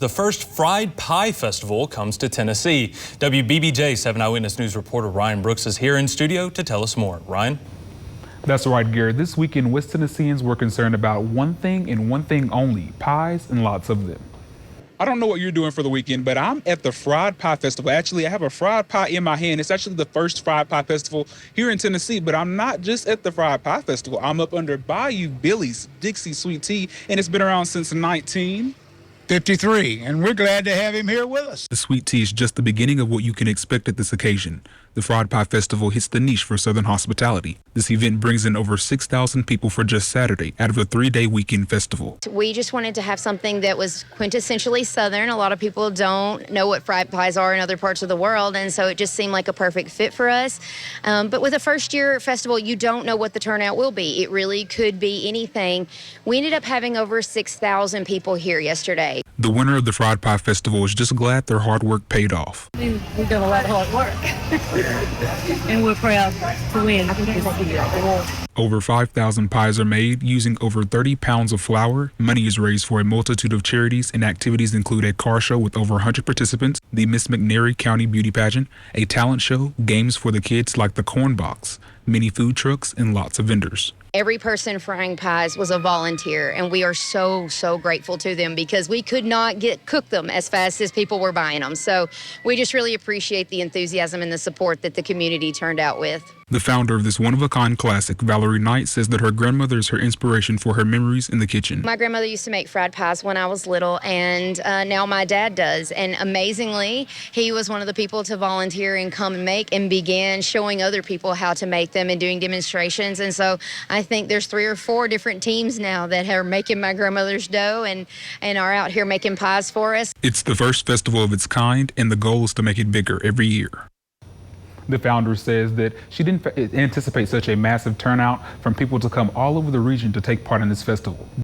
The first Fried Pie Festival comes to Tennessee. WBBJ 7 Eyewitness News reporter Ryan Brooks is here in studio to tell us more. Ryan? That's right, Garrett. This weekend, West Tennesseans were concerned about one thing and one thing only: pies, and lots of them. I don't know what you're doing for the weekend, but I'm at the Fried Pie Festival. Actually, I have a fried pie in my hand. It's actually the first Fried Pie Festival here in Tennessee, but I'm not just at the Fried Pie Festival. I'm up under Bayou Billy's Dixie Sweet Tea, and it's been around since 1953, and we're glad to have him here with us. The sweet tea is just the beginning of what you can expect at this occasion. The Fried Pie Festival hits the niche for Southern hospitality. This event brings in over 6,000 people for just Saturday out of a 3-day weekend festival. We just wanted to have something that was quintessentially Southern. A lot of people don't know what fried pies are in other parts of the world, and so it just seemed like a perfect fit for us. But with a first-year festival, you don't know what the turnout will be. It really could be anything. We ended up having over 6,000 people here yesterday. The winner of the Fried Pie Festival is just glad their hard work paid off. We've done a lot of hard work, and we're proud to win. Over 5,000 pies are made using over 30 pounds of flour. Money is raised for a multitude of charities, and activities include a car show with over 100 participants, the Miss McNary County Beauty Pageant, a talent show, games for the kids like the Corn Box, many food trucks, and lots of vendors. Every person frying pies was a volunteer, and we are so grateful to them because we could not cook them as fast as people were buying them. So we just really appreciate the enthusiasm and the support that the community turned out with. The founder of this one-of-a-kind classic, Valerie Knight, says that her grandmother is her inspiration for her memories in the kitchen. My grandmother used to make fried pies when I was little, and now my dad does. And amazingly, he was one of the people to volunteer and come and make, and began showing other people how to make them and doing demonstrations. And so I think there's 3 or 4 different teams now that are making my grandmother's dough and are out here making pies for us. It's the first festival of its kind, and the goal is to make it bigger every year. The founder says that she didn't anticipate such a massive turnout from people to come all over the region to take part in this festival.